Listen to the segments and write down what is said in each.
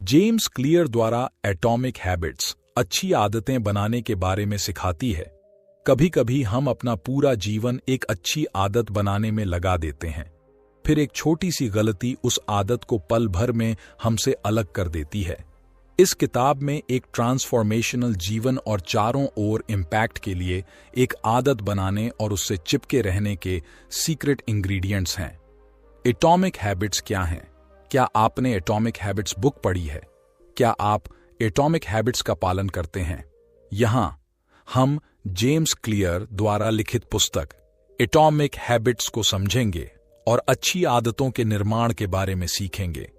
James clear द्वारा atomic habits अच्छी आदतें बनाने के बारे में सिखाती है। कभी कभी हम अपना पूरा जीवन एक अच्छी आदत बनाने में लगा देते हैं, फिर एक छोटी सी गलती उस आदत को पल भर में हमसे अलग कर देती है। इस किताब में एक ट्रांसफॉर्मेशनल जीवन और चारों ओर इम्पैक्ट के लिए एक आदत बनाने और उससे चिपके रहने के सीक्रेट इंग्रेडिएंट्स हैं। एटॉमिक हैबिट्स क्या हैं? क्या आपने एटॉमिक हैबिट्स बुक पढ़ी है? क्या आप एटॉमिक हैबिट्स का पालन करते हैं? यहां हम जेम्स क्लियर द्वारा लिखित पुस्तक एटॉमिक हैबिट्स को समझेंगे और अच्छी आदतों के निर्माण के बारे में सीखेंगे।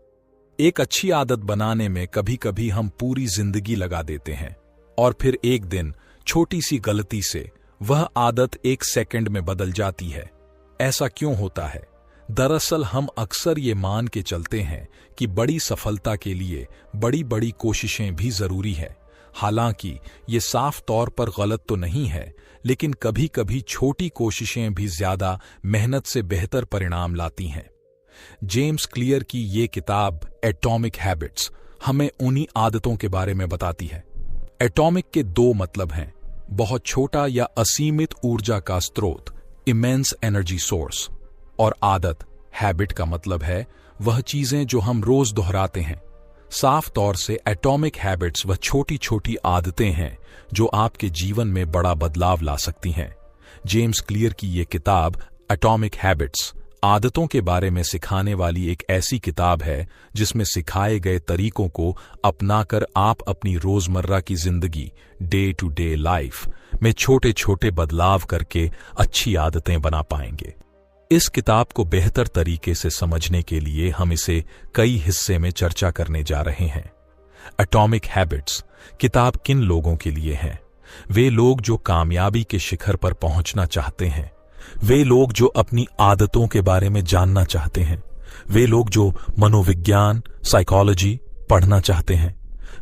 एक अच्छी आदत बनाने में कभी कभी हम पूरी जिंदगी लगा देते हैं और फिर एक दिन छोटी सी गलती से वह आदत एक सेकंड में बदल जाती है। ऐसा क्यों होता है? दरअसल हम अक्सर ये मान के चलते हैं कि बड़ी सफलता के लिए बड़ी बड़ी कोशिशें भी जरूरी है। हालांकि ये साफ तौर पर गलत तो नहीं है, लेकिन कभी कभी छोटी कोशिशें भी ज्यादा मेहनत से बेहतर परिणाम लाती हैं। जेम्स क्लियर की ये किताब एटॉमिक हैबिट्स हमें उन्हीं आदतों के बारे में बताती है। एटॉमिक के दो मतलब हैं, बहुत छोटा या असीमित ऊर्जा का स्रोत, इमेंस एनर्जी सोर्स, और आदत, हैबिट का मतलब है वह चीजें जो हम रोज दोहराते हैं। साफ तौर से एटॉमिक हैबिट्स वह छोटी छोटी आदतें हैं जो आपके जीवन में बड़ा बदलाव ला सकती हैं। जेम्स क्लियर की ये किताब एटॉमिक हैबिट्स आदतों के बारे में सिखाने वाली एक ऐसी किताब है जिसमें सिखाए गए तरीकों को अपनाकर आप अपनी रोजमर्रा की जिंदगी, डे टू डे लाइफ में छोटे छोटे बदलाव करके अच्छी आदतें बना पाएंगे। इस किताब को बेहतर तरीके से समझने के लिए हम इसे कई हिस्से में चर्चा करने जा रहे हैं। एटॉमिक हैबिट्स किताब किन लोगों के लिए है? वे लोग जो कामयाबी के शिखर पर पहुंचना चाहते हैं, वे लोग जो अपनी आदतों के बारे में जानना चाहते हैं, वे लोग जो मनोविज्ञान, साइकोलॉजी पढ़ना चाहते हैं,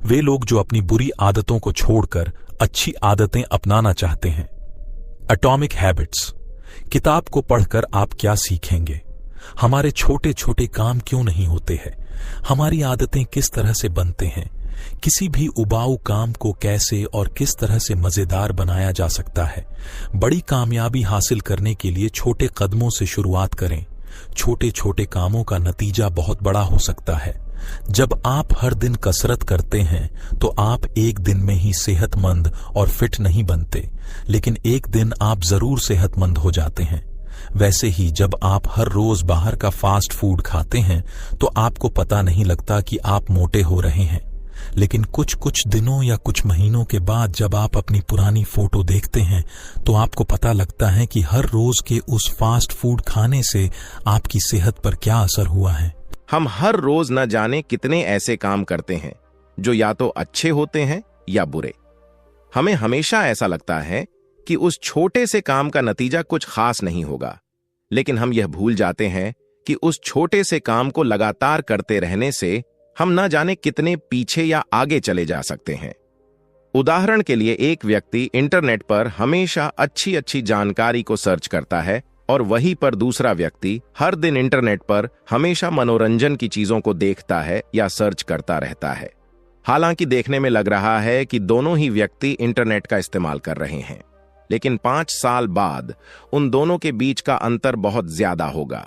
वे लोग जो अपनी बुरी आदतों को छोड़कर अच्छी आदतें अपनाना चाहते हैं। एटॉमिक हैबिट्स किताब को पढ़कर आप क्या सीखेंगे? हमारे छोटे छोटे काम क्यों नहीं होते हैं? हमारी आदतें किस तरह से बनते हैं? किसी भी उबाऊ काम को कैसे और किस तरह से मजेदार बनाया जा सकता है? बड़ी कामयाबी हासिल करने के लिए छोटे कदमों से शुरुआत करें। छोटे छोटे कामों का नतीजा बहुत बड़ा हो सकता है। जब आप हर दिन कसरत करते हैं तो आप एक दिन में ही सेहतमंद और फिट नहीं बनते, लेकिन एक दिन आप जरूर सेहतमंद हो जाते हैं। वैसे ही जब आप हर रोज बाहर का फास्ट फूड खाते हैं तो आपको पता नहीं लगता कि आप मोटे हो रहे हैं, लेकिन कुछ दिनों या कुछ महीनों के बाद जब आप अपनी पुरानी फोटो देखते हैं तो आपको पता लगता है कि हर रोज के उस फास्ट फूड खाने से आपकी सेहत पर क्या असर हुआ है। हम हर रोज न जाने कितने ऐसे काम करते हैं जो या तो अच्छे होते हैं या बुरे। हमें हमेशा ऐसा लगता है कि उस छोटे से काम का नतीजा कुछ खास नहीं होगा, लेकिन हम यह भूल जाते हैं कि उस छोटे से काम को लगातार करते रहने से हम न जाने कितने पीछे या आगे चले जा सकते हैं। उदाहरण के लिए, एक व्यक्ति इंटरनेट पर हमेशा अच्छी जानकारी को सर्च करता है और वहीं पर दूसरा व्यक्ति हर दिन इंटरनेट पर हमेशा मनोरंजन की चीजों को देखता है या सर्च करता रहता है। हालांकि देखने में लग रहा है कि दोनों ही व्यक्ति इंटरनेट का इस्तेमाल कर रहे हैं, लेकिन 5 साल बाद उन दोनों के बीच का अंतर बहुत ज्यादा होगा।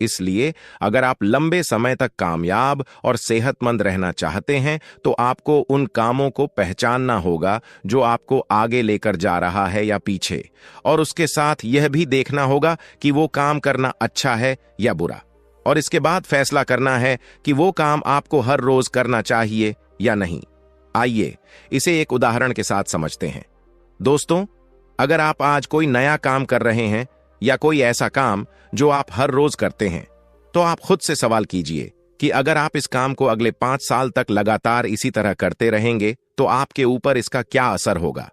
इसलिए अगर आप लंबे समय तक कामयाब और सेहतमंद रहना चाहते हैं तो आपको उन कामों को पहचानना होगा जो आपको आगे लेकर जा रहा है या पीछे, और उसके साथ यह भी देखना होगा कि वो काम करना अच्छा है या बुरा, और इसके बाद फैसला करना है कि वो काम आपको हर रोज करना चाहिए या नहीं। आइए इसे एक उदाहरण के साथ समझते हैं। दोस्तों, अगर आप आज कोई नया काम कर रहे हैं या कोई ऐसा काम जो आप हर रोज करते हैं, तो आप खुद से सवाल कीजिए कि अगर आप इस काम को अगले 5 साल तक लगातार इसी तरह करते रहेंगे तो आपके ऊपर इसका क्या असर होगा।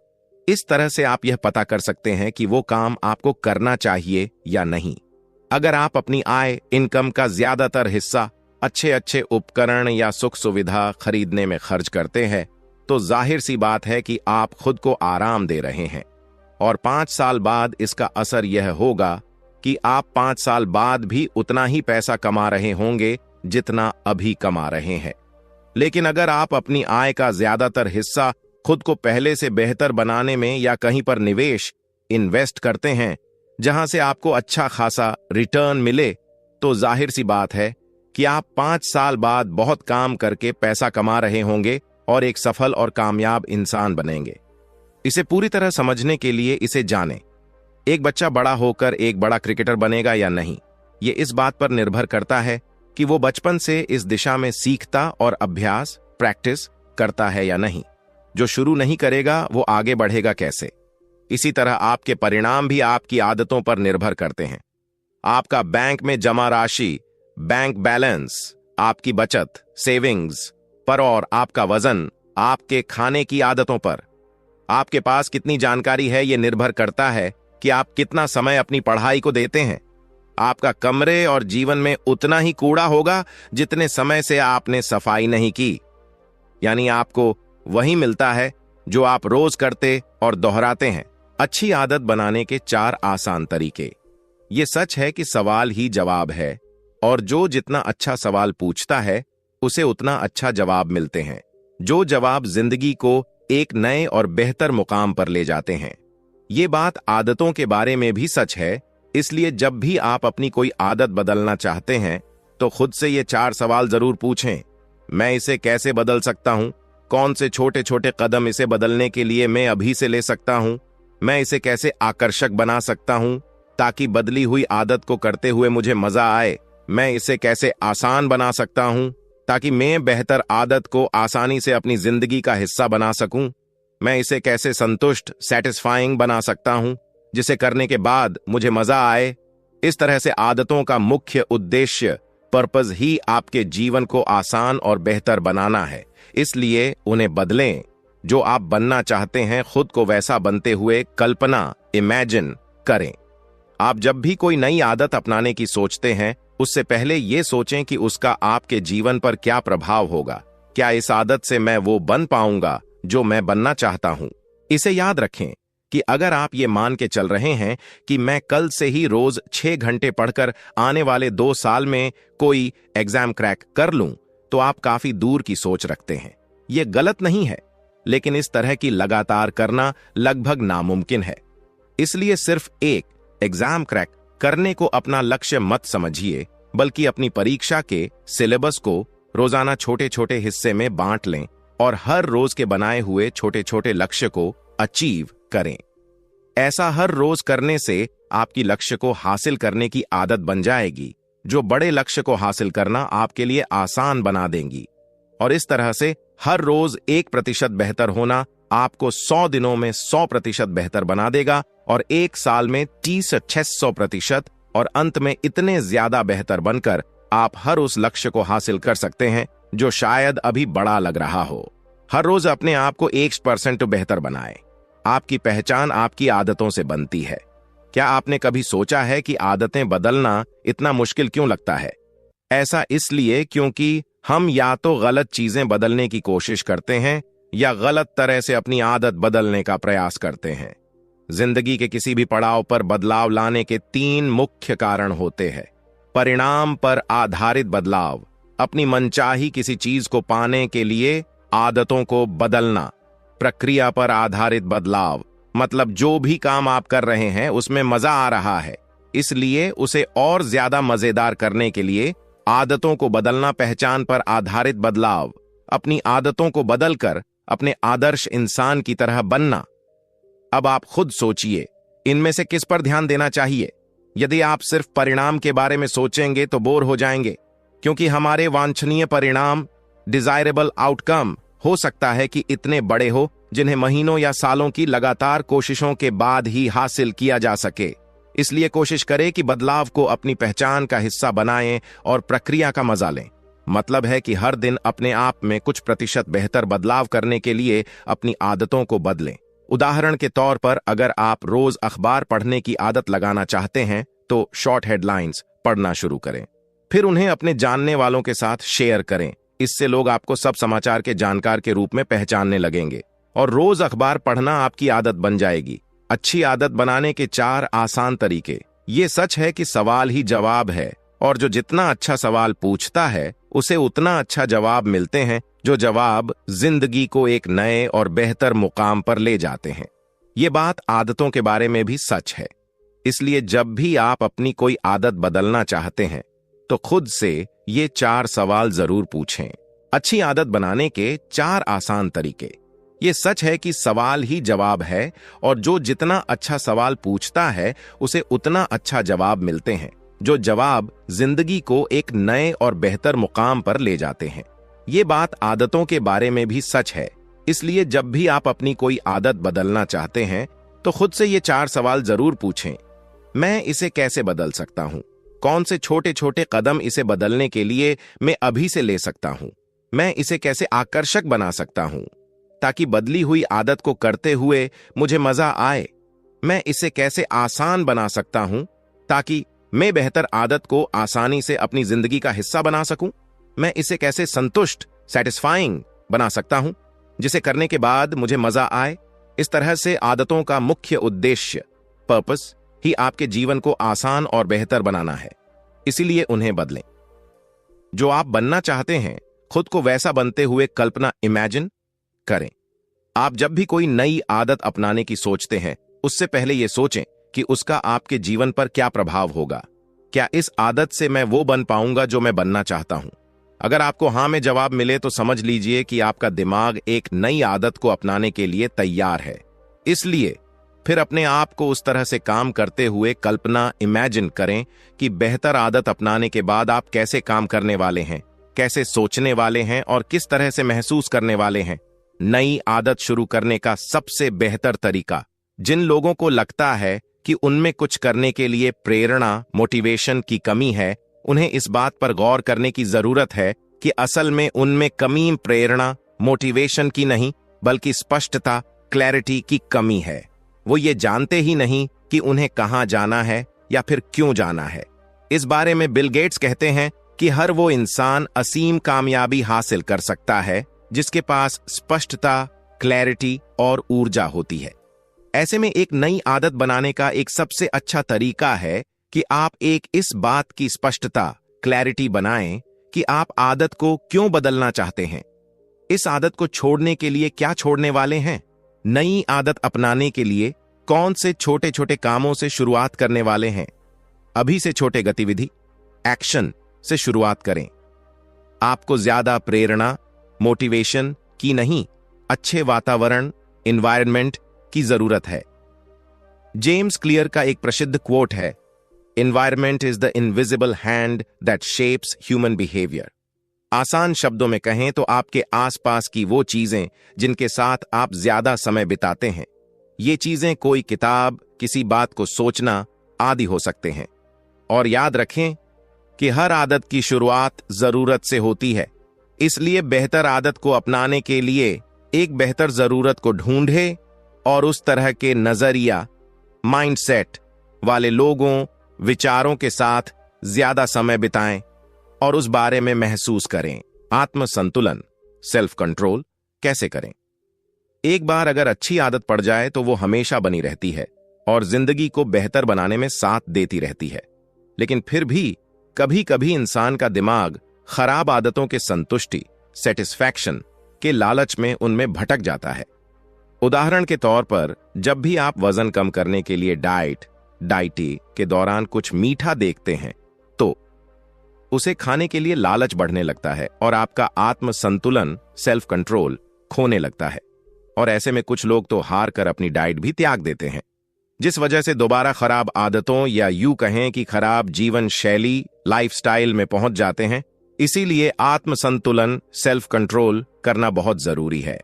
इस तरह से आप यह पता कर सकते हैं कि वो काम आपको करना चाहिए या नहीं। अगर आप अपनी आय, इनकम का ज्यादातर हिस्सा अच्छे उपकरण या सुख सुविधा खरीदने में खर्च करते हैं, तो जाहिर सी बात है कि आप खुद को आराम दे रहे हैं, और 5 साल बाद इसका असर यह होगा कि आप 5 साल बाद भी उतना ही पैसा कमा रहे होंगे जितना अभी कमा रहे हैं। लेकिन अगर आप अपनी आय का ज्यादातर हिस्सा खुद को पहले से बेहतर बनाने में या कहीं पर निवेश इन्वेस्ट करते हैं जहां से आपको अच्छा खासा रिटर्न मिले, तो जाहिर सी बात है कि आप 5 साल बाद बहुत काम करके पैसा कमा रहे होंगे और एक सफल और कामयाब इंसान बनेंगे। इसे पूरी तरह समझने के लिए इसे जानें। एक बच्चा बड़ा होकर एक बड़ा क्रिकेटर बनेगा या नहीं, ये इस बात पर निर्भर करता है कि वो बचपन से इस दिशा में सीखता और अभ्यास प्रैक्टिस करता है या नहीं। जो शुरू नहीं करेगा वो आगे बढ़ेगा कैसे? इसी तरह आपके परिणाम भी आपकी आदतों पर निर्भर करते हैं। आपका बैंक में जमा राशि, बैंक बैलेंस, आपकी बचत सेविंग्स पर और आपका वजन आपके खाने की आदतों पर। आपके पास कितनी जानकारी है यह निर्भर करता है कि आप कितना समय अपनी पढ़ाई को देते हैं। आपका कमरे और जीवन में उतना ही कूड़ा होगा जितने समय से आपने सफाई नहीं की, यानी आपको वही मिलता है जो आप रोज करते और दोहराते हैं। अच्छी आदत बनाने के 4 आसान तरीके। ये सच है कि सवाल ही जवाब है और जो जितना अच्छा सवाल पूछता है उसे उतना अच्छा जवाब मिलते हैं। जो जवाब जिंदगी को एक नए और बेहतर मुकाम पर ले जाते हैं। ये बात आदतों के बारे में भी सच है। इसलिए जब भी आप अपनी कोई आदत बदलना चाहते हैं तो खुद से ये 4 सवाल जरूर पूछें। मैं इसे कैसे बदल सकता हूं? कौन से छोटे छोटे कदम इसे बदलने के लिए मैं अभी से ले सकता हूं? मैं इसे कैसे आकर्षक बना सकता हूं ताकि बदली हुई आदत को करते हुए मुझे मजा आए? मैं इसे कैसे आसान बना सकता हूं ताकि मैं बेहतर आदत को आसानी से अपनी जिंदगी का हिस्सा बना सकूं? मैं इसे कैसे संतुष्ट सैटिस्फाइंग बना सकता हूं जिसे करने के बाद मुझे मजा आए? इस तरह से आदतों का मुख्य उद्देश्य पर्पस ही आपके जीवन को आसान और बेहतर बनाना है। इसलिए उन्हें बदलें। जो आप बनना चाहते हैं खुद को वैसा बनते हुए कल्पना इमेजिन करें। आप जब भी कोई नई आदत अपनाने की सोचते हैं उससे पहले यह सोचें कि उसका आपके जीवन पर क्या प्रभाव होगा। क्या इस आदत से मैं वो बन पाऊंगा जो मैं बनना चाहता हूं? इसे याद रखें कि अगर आप ये मान के चल रहे हैं कि मैं कल से ही रोज 6 घंटे पढ़कर आने वाले 2 साल में कोई एग्जाम क्रैक कर लूं, तो आप काफी दूर की सोच रखते हैं। यह गलत नहीं है, लेकिन इस तरह की लगातार करना लगभग नामुमकिन है। इसलिए सिर्फ एक एग्जाम क्रैक करने को अपना लक्ष्य मत समझिए, बल्कि अपनी परीक्षा के सिलेबस को रोजाना छोटे छोटे हिस्से में बांट लें और हर रोज के बनाए हुए छोटे छोटे लक्ष्य को अचीव करें। ऐसा हर रोज करने से आपकी लक्ष्य को हासिल करने की आदत बन जाएगी, जो बड़े लक्ष्य को हासिल करना आपके लिए आसान बना देंगी। और इस तरह से हर रोज 1% बेहतर होना आपको 100 दिनों में 100% बेहतर बना देगा और 1 साल में 300-600% और अंत में इतने ज्यादा बेहतर बनकर आप हर उस लक्ष्य को हासिल कर सकते हैं जो शायद अभी बड़ा लग रहा हो। हर रोज अपने आप को 1% बेहतर बनाएं। आपकी पहचान आपकी आदतों से बनती है। क्या आपने कभी सोचा है कि आदतें बदलना इतना मुश्किल क्यों लगता है? ऐसा इसलिए क्योंकि हम या तो गलत चीजें बदलने की कोशिश करते हैं या गलत तरह से अपनी आदत बदलने का प्रयास करते हैं। जिंदगी के किसी भी पड़ाव पर बदलाव लाने के 3 मुख्य कारण होते हैं। परिणाम पर आधारित बदलाव, अपनी मनचाही किसी चीज को पाने के लिए आदतों को बदलना। प्रक्रिया पर आधारित बदलाव, मतलब जो भी काम आप कर रहे हैं उसमें मजा आ रहा है, इसलिए उसे और ज्यादा मजेदार करने के लिए आदतों को बदलना। पहचान पर आधारित बदलाव, अपनी आदतों को बदलकर अपने आदर्श इंसान की तरह बनना। अब आप खुद सोचिए, इनमें से किस पर ध्यान देना चाहिए? यदि आप सिर्फ परिणाम के बारे में सोचेंगे तो बोर हो जाएंगे, क्योंकि हमारे वांछनीय परिणाम डिजायरेबल आउटकम हो सकता है कि इतने बड़े हो जिन्हें महीनों या सालों की लगातार कोशिशों के बाद ही हासिल किया जा सके। इसलिए कोशिश करें कि बदलाव को अपनी पहचान का हिस्सा बनाएं और प्रक्रिया का मजा लें। मतलब है कि हर दिन अपने आप में कुछ प्रतिशत बेहतर बदलाव करने के लिए अपनी आदतों को बदलें। उदाहरण के तौर पर अगर आप रोज अखबार पढ़ने की आदत लगाना चाहते हैं तो शॉर्ट हेडलाइंस पढ़ना शुरू करें, फिर उन्हें अपने जानने वालों के साथ शेयर करें। इससे लोग आपको सब समाचार के जानकार के रूप में पहचानने लगेंगे और रोज अखबार पढ़ना आपकी आदत बन जाएगी। अच्छी आदत बनाने के 4 आसान तरीके। ये सच है कि सवाल ही जवाब है और जो जितना अच्छा सवाल पूछता है उसे उतना अच्छा जवाब मिलते हैं जो जवाब जिंदगी को एक नए और बेहतर मुकाम पर ले जाते हैं। ये बात आदतों के बारे में भी सच है। इसलिए जब भी आप अपनी कोई आदत बदलना चाहते हैं तो खुद से ये 4 सवाल जरूर पूछें। अच्छी आदत बनाने के 4 आसान तरीके। ये सच है कि सवाल ही जवाब है और जो जितना अच्छा सवाल पूछता है उसे उतना अच्छा जवाब मिलते हैं। जो जवाब जिंदगी को एक नए और बेहतर मुकाम पर ले जाते हैं। ये बात आदतों के बारे में भी सच है। इसलिए जब भी आप अपनी कोई आदत बदलना चाहते हैं तो खुद से ये 4 सवाल जरूर पूछें। मैं इसे कैसे बदल सकता हूं? कौन से छोटे छोटे कदम इसे बदलने के लिए मैं अभी से ले सकता हूं? मैं इसे कैसे आकर्षक बना सकता हूं ताकि बदली हुई आदत को करते हुए मुझे मजा आए? मैं इसे कैसे आसान बना सकता हूं ताकि मैं बेहतर आदत को आसानी से अपनी जिंदगी का हिस्सा बना सकूं? मैं इसे कैसे संतुष्ट, सैटिस्फाइंग बना सकता हूं जिसे करने के बाद मुझे मजा आए? इस तरह से आदतों का मुख्य उद्देश्य, पर्पस, ही आपके जीवन को आसान और बेहतर बनाना है। इसीलिए उन्हें बदलें। जो आप बनना चाहते हैं खुद को वैसा बनते हुए कल्पना, इमेजिन करें। आप जब भी कोई नई आदत अपनाने की सोचते हैं उससे पहले यह सोचें कि उसका आपके जीवन पर क्या प्रभाव होगा। क्या इस आदत से मैं वो बन पाऊंगा जो मैं बनना चाहता हूं? अगर आपको हां में जवाब मिले तो समझ लीजिए कि आपका दिमाग एक नई आदत को अपनाने के लिए तैयार है। इसलिए फिर अपने आप को उस तरह से काम करते हुए कल्पना, इमेजिन करें कि बेहतर आदत अपनाने के बाद आप कैसे काम करने वाले हैं, कैसे सोचने वाले हैं और किस तरह से महसूस करने वाले हैं। नई आदत शुरू करने का सबसे बेहतर तरीका, जिन लोगों को लगता है कि उनमें कुछ करने के लिए प्रेरणा, मोटिवेशन की कमी है, उन्हें इस बात पर गौर करने की जरूरत है कि असल में उनमें कमी प्रेरणा, मोटिवेशन की नहीं बल्कि स्पष्टता, क्लैरिटी की कमी है। वो ये जानते ही नहीं कि उन्हें कहां जाना है या फिर क्यों जाना है। इस बारे में बिल गेट्स कहते हैं कि हर वो इंसान असीम कामयाबी हासिल कर सकता है जिसके पास स्पष्टता, क्लैरिटी और ऊर्जा होती है। ऐसे में एक नई आदत बनाने का एक सबसे अच्छा तरीका है कि आप एक इस बात की स्पष्टता, क्लैरिटी बनाएं कि आप आदत को क्यों बदलना चाहते हैं। इस आदत को छोड़ने के लिए क्या छोड़ने वाले हैं? नई आदत अपनाने के लिए कौन से छोटे छोटे कामों से शुरुआत करने वाले हैं? अभी से छोटे गतिविधि, एक्शन से शुरुआत करें। आपको ज्यादा प्रेरणा, मोटिवेशन की नहीं, अच्छे वातावरण, एनवायरनमेंट की जरूरत है। जेम्स क्लियर का एक प्रसिद्ध क्वोट है, environment is the invisible hand that shapes human behaviour. आसान शब्दों में कहें तो आपके आसपास की वो चीजें जिनके साथ आप ज्यादा समय बिताते हैं। ये चीजें कोई किताब, किसी बात को सोचना आदि हो सकते हैं। और याद रखें कि हर आदत की शुरुआत जरूरत से होती है। इसलिए बेहतर आदत को अपनाने के लिए एक बेहतर जरूरत को ढूंढे और उस तरह के नजरिया, माइंडसेट वाले लोगों, विचारों के साथ ज्यादा समय बिताएं और उस बारे में महसूस करें। आत्म संतुलन, सेल्फ कंट्रोल कैसे करें? एक बार अगर अच्छी आदत पड़ जाए तो वो हमेशा बनी रहती है और जिंदगी को बेहतर बनाने में साथ देती रहती है। लेकिन फिर भी कभी कभी इंसान का दिमाग खराब आदतों के संतुष्टि, सेटिस्फैक्शन के लालच में उनमें भटक जाता है। उदाहरण के तौर पर जब भी आप वजन कम करने के लिए डाइटी के दौरान कुछ मीठा देखते हैं तो उसे खाने के लिए लालच बढ़ने लगता है और आपका आत्म संतुलन, सेल्फ कंट्रोल खोने लगता है। और ऐसे में कुछ लोग तो हार कर अपनी डाइट भी त्याग देते हैं, जिस वजह से दोबारा खराब आदतों या यूं कहें कि खराब जीवन शैली, लाइफस्टाइल में पहुंच जाते हैं। इसीलिए आत्म संतुलन, सेल्फ कंट्रोल करना बहुत जरूरी है।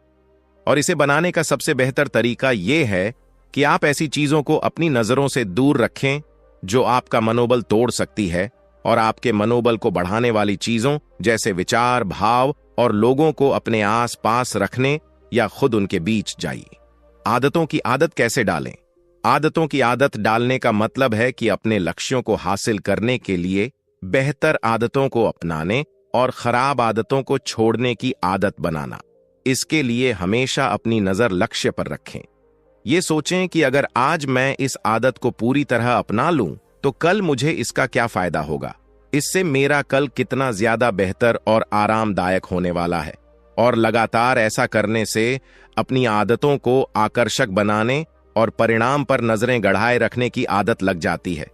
और इसे बनाने का सबसे बेहतर तरीका यह है कि आप ऐसी चीजों को अपनी नजरों से दूर रखें जो आपका मनोबल तोड़ सकती है, और आपके मनोबल को बढ़ाने वाली चीजों जैसे विचार, भाव और लोगों को अपने आस पास रखने या खुद उनके बीच जाइए। आदतों की आदत कैसे डालें? आदतों की आदत डालने का मतलब है कि अपने लक्ष्यों को हासिल करने के लिए बेहतर आदतों को अपनाने और खराब आदतों को छोड़ने की आदत बनाना। इसके लिए हमेशा अपनी नजर लक्ष्य पर रखें। ये सोचें कि अगर आज मैं इस आदत को पूरी तरह अपना लूं तो कल मुझे इसका क्या फायदा होगा, इससे मेरा कल कितना ज्यादा बेहतर और आरामदायक होने वाला है। और लगातार ऐसा करने से अपनी आदतों को आकर्षक बनाने और परिणाम पर नजरें गड़ाए रखने की आदत लग जाती है,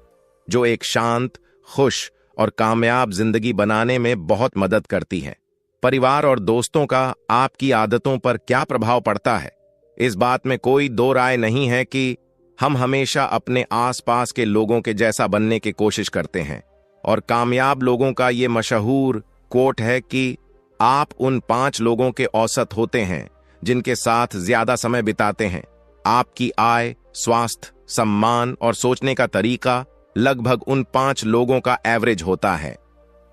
जो एक शांत, खुश और कामयाब जिंदगी बनाने में बहुत मदद करती है। परिवार और दोस्तों का आपकी आदतों पर क्या प्रभाव पड़ता है, इस बात में कोई दो राय नहीं है कि हम हमेशा अपने आसपास के लोगों के जैसा बनने की कोशिश करते हैं। और कामयाब लोगों का ये मशहूर कोट है कि आप उन 5 लोगों के औसत होते हैं जिनके साथ ज्यादा समय बिताते हैं। आपकी आय, स्वास्थ्य, सम्मान और सोचने का तरीका लगभग उन 5 लोगों का एवरेज होता है।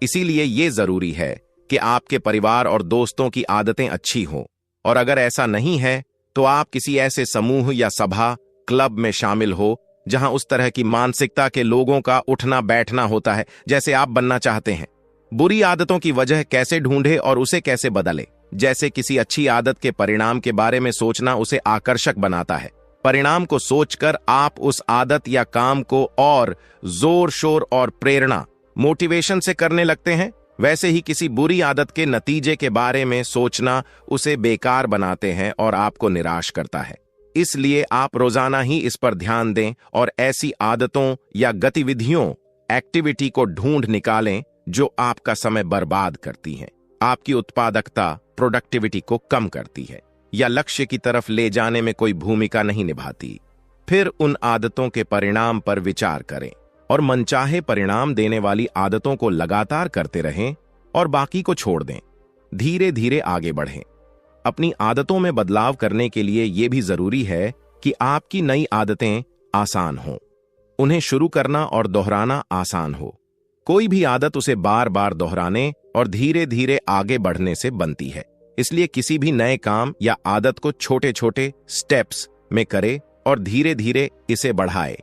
इसीलिए ये जरूरी है कि आपके परिवार और दोस्तों की आदतें अच्छी हों, और अगर ऐसा नहीं है तो आप किसी ऐसे समूह या सभा, क्लब में शामिल हो जहां उस तरह की मानसिकता के लोगों का उठना बैठना होता है जैसे आप बनना चाहते हैं। बुरी आदतों की वजह कैसे ढूंढे और उसे कैसे बदले। जैसे किसी अच्छी आदत के परिणाम के बारे में सोचना उसे आकर्षक बनाता है। परिणाम को सोचकर आप उस आदत या काम को और जोर शोर और प्रेरणा, मोटिवेशन से करने लगते हैं। वैसे ही किसी बुरी आदत के नतीजे के बारे में सोचना उसे बेकार बनाते हैं और आपको निराश करता है। इसलिए आप रोजाना ही इस पर ध्यान दें और ऐसी आदतों या गतिविधियों, एक्टिविटी को ढूंढ निकालें जो आपका समय बर्बाद करती हैं, आपकी उत्पादकता, प्रोडक्टिविटी को कम करती है या लक्ष्य की तरफ ले जाने में कोई भूमिका नहीं निभाती। फिर उन आदतों के परिणाम पर विचार करें और मनचाहे परिणाम देने वाली आदतों को लगातार करते रहें और बाकी को छोड़ दें। धीरे धीरे आगे बढ़ें। अपनी आदतों में बदलाव करने के लिए यह भी जरूरी है कि आपकी नई आदतें आसान हों। उन्हें शुरू करना और दोहराना आसान हो। कोई भी आदत उसे बार बार दोहराने और धीरे धीरे आगे बढ़ने से बनती है। इसलिए किसी भी नए काम या आदत को छोटे छोटे स्टेप्स में करें और धीरे धीरे इसे बढ़ाएं।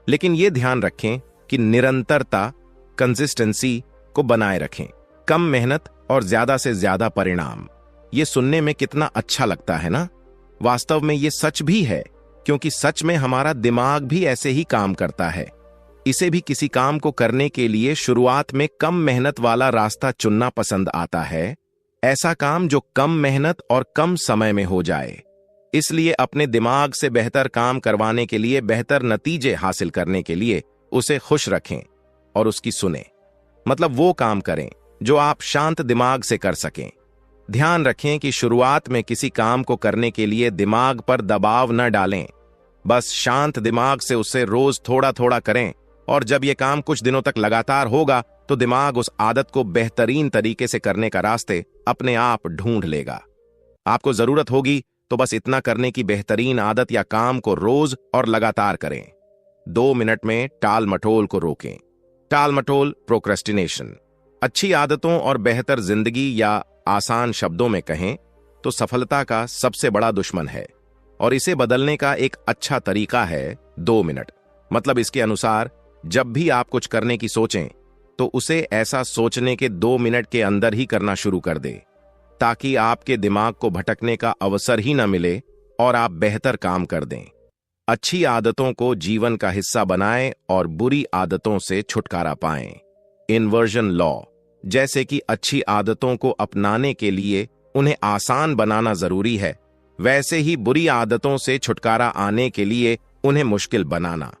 लेकिन यह ध्यान रखें कि निरंतरता, कंसिस्टेंसी को बनाए रखें। कम मेहनत और ज्यादा से ज्यादा परिणाम। ये सुनने में कितना अच्छा लगता है ना? वास्तव में ये सच भी है, क्योंकि सच में हमारा दिमाग भी ऐसे ही काम करता है। इसे भी किसी काम को करने के लिए शुरुआत में कम मेहनत वाला रास्ता चुनना पसंद आता है। ऐसा काम जो कम मेहनत और कम समय में हो जाए। इसलिए अपने दिमाग से बेहतर काम करवाने के लिए, बेहतर नतीजे हासिल करने के लिए उसे खुश रखें और उसकी सुने। मतलब वो काम करें जो आप शांत दिमाग से कर सकें। ध्यान रखें कि शुरुआत में किसी काम को करने के लिए दिमाग पर दबाव न डालें। बस शांत दिमाग से उसे रोज थोड़ा थोड़ा करें, और जब यह काम कुछ दिनों तक लगातार होगा तो दिमाग उस आदत को बेहतरीन तरीके से करने का रास्ते अपने आप ढूंढ लेगा। आपको जरूरत होगी तो बस इतना करने की बेहतरीन आदत या काम को रोज और लगातार करें। 2 मिनट में टाल मटोल को रोकें। टाल मटोल, प्रोक्रेस्टिनेशन। अच्छी आदतों और बेहतर जिंदगी, या आसान शब्दों में कहें तो सफलता का सबसे बड़ा दुश्मन है, और इसे बदलने का एक अच्छा तरीका है 2 मिनट। मतलब इसके अनुसार जब भी आप कुछ करने की सोचें तो उसे ऐसा सोचने के 2 मिनट के अंदर ही करना शुरू कर दें, ताकि आपके दिमाग को भटकने का अवसर ही न मिले और आप बेहतर काम कर दें। अच्छी आदतों को जीवन का हिस्सा बनाएं और बुरी आदतों से छुटकारा पाएं। Inversion law. जैसे कि अच्छी आदतों को अपनाने के लिए उन्हें आसान बनाना जरूरी है, वैसे ही बुरी आदतों से छुटकारा आने के लिए उन्हें मुश्किल बनाना।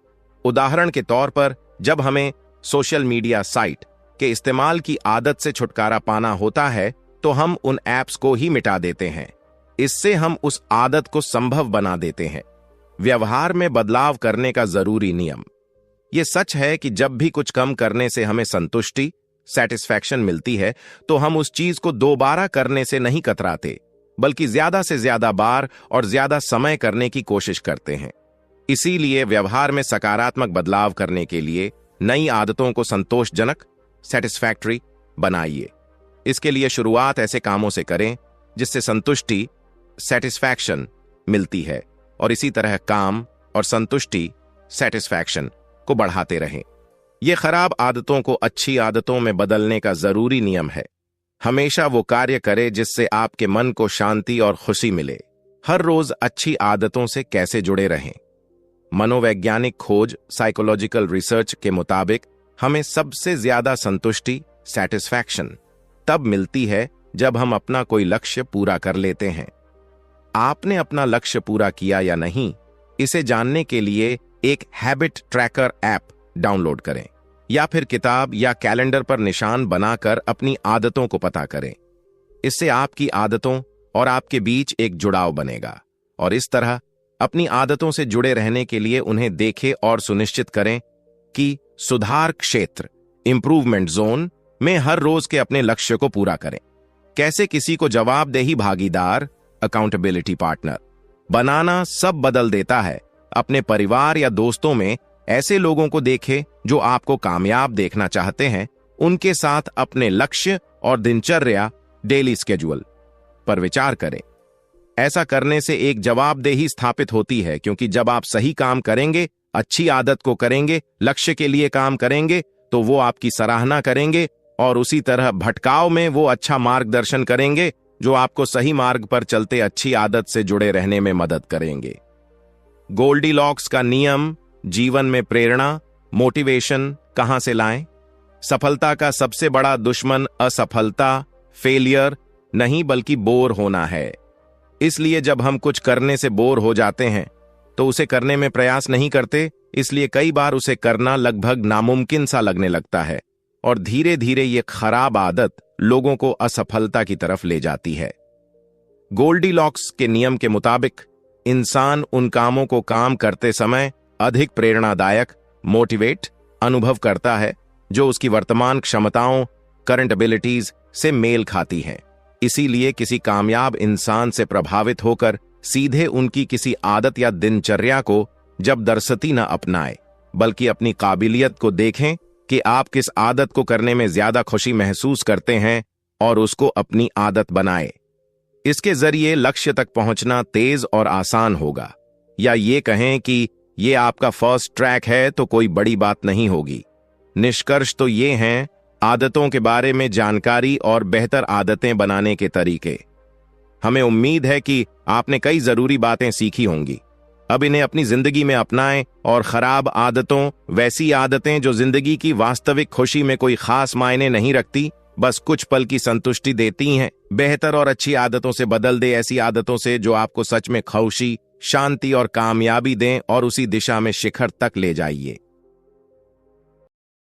उदाहरण के तौर पर, जब हमें सोशल मीडिया साइट के इस्तेमाल की आदत से छुटकारा पाना होता है तो हम उन ऐप्स को ही मिटा देते हैं। इससे हम उस आदत को संभव बना देते हैं। व्यवहार में बदलाव करने का जरूरी नियम। यह सच है कि जब भी कुछ कम करने से हमें संतुष्टि, सेटिस्फैक्शन मिलती है तो हम उस चीज को दोबारा करने से नहीं कतराते, बल्कि ज्यादा से ज्यादा बार और ज्यादा समय करने की कोशिश करते हैं। इसीलिए व्यवहार में सकारात्मक बदलाव करने के लिए नई आदतों को संतोषजनक, सेटिस्फैक्टरी बनाइए। इसके लिए शुरुआत ऐसे कामों से करें जिससे संतुष्टि, सेटिस्फैक्शन मिलती है, और इसी तरह काम और संतुष्टि, सेटिस्फैक्शन को बढ़ाते रहें। यह खराब आदतों को अच्छी आदतों में बदलने का जरूरी नियम है। हमेशा वो कार्य करे जिससे आपके मन को शांति और खुशी मिले। हर रोज अच्छी आदतों से कैसे जुड़े रहें। मनोवैज्ञानिक खोज, साइकोलॉजिकल रिसर्च के मुताबिक हमें सबसे ज्यादा संतुष्टि, सेटिस्फैक्शन तब मिलती है जब हम अपना कोई लक्ष्य पूरा कर लेते हैं। आपने अपना लक्ष्य पूरा किया या नहीं, इसे जानने के लिए एक हैबिट ट्रैकर ऐप डाउनलोड करें या फिर किताब या कैलेंडर पर निशान बनाकर अपनी आदतों को पता करें। इससे आपकी आदतों और आपके बीच एक जुड़ाव बनेगा और इस तरह अपनी आदतों से जुड़े रहने के लिए उन्हें देखें और सुनिश्चित करें कि सुधार क्षेत्र इंप्रूवमेंट जोन में हर रोज के अपने लक्ष्य को पूरा करें। कैसे किसी को जवाबदेही भागीदार अकाउंटेबिलिटी पार्टनर बनाना सब बदल देता है। अपने परिवार या दोस्तों में ऐसे लोगों को देखें जो आपको कामयाब देखना चाहते हैं। उनके साथ अपने लक्ष्य और दिनचर्या डेली स्केड्यूल पर विचार करें। ऐसा करने से एक जवाबदेही स्थापित होती है, क्योंकि जब आप सही काम करेंगे, अच्छी आदत को करेंगे, लक्ष्य के लिए काम करेंगे, तो वो आपकी सराहना करेंगे और उसी तरह भटकाव में वो अच्छा मार्गदर्शन करेंगे जो आपको सही मार्ग पर चलते अच्छी आदत से जुड़े रहने में मदद करेंगे। गोल्डीलॉक्स का नियम जीवन में प्रेरणा मोटिवेशन कहां से लाएं? सफलता का सबसे बड़ा दुश्मन असफलता फेलियर नहीं बल्कि बोर होना है। इसलिए जब हम कुछ करने से बोर हो जाते हैं तो उसे करने में प्रयास नहीं करते। इसलिए कई बार उसे करना लगभग नामुमकिन सा लगने लगता है और धीरे धीरे ये खराब आदत लोगों को असफलता की तरफ ले जाती है। गोल्डीलॉक्स के नियम के मुताबिक इंसान उन कामों को काम करते समय अधिक प्रेरणादायक मोटिवेट अनुभव करता है जो उसकी वर्तमान क्षमताओं करंट एबिलिटीज से मेल खाती हैं। इसीलिए किसी कामयाब इंसान से प्रभावित होकर सीधे उनकी किसी आदत या दिनचर्या को जबरदस्ती न अपनाएं, बल्कि अपनी काबिलियत को देखें कि आप किस आदत को करने में ज्यादा खुशी महसूस करते हैं और उसको अपनी आदत बनाएं। इसके जरिए लक्ष्य तक पहुंचना तेज और आसान होगा। या ये कहें कि ये आपका फर्स्ट ट्रैक है तो कोई बड़ी बात नहीं होगी। निष्कर्ष तो ये हैं आदतों के बारे में जानकारी और बेहतर आदतें बनाने के तरीके। हमें उम्मीद है कि आपने कई जरूरी बातें सीखी होंगी। अब इन्हें अपनी जिंदगी में अपनाएं और खराब आदतों, वैसी आदतें जो जिंदगी की वास्तविक खुशी में कोई खास मायने नहीं रखती, बस कुछ पल की संतुष्टि देती हैं, बेहतर और अच्छी आदतों से बदल दे। ऐसी आदतों से जो आपको सच में खुशी, शांति और कामयाबी दें और उसी दिशा में शिखर तक ले जाइए।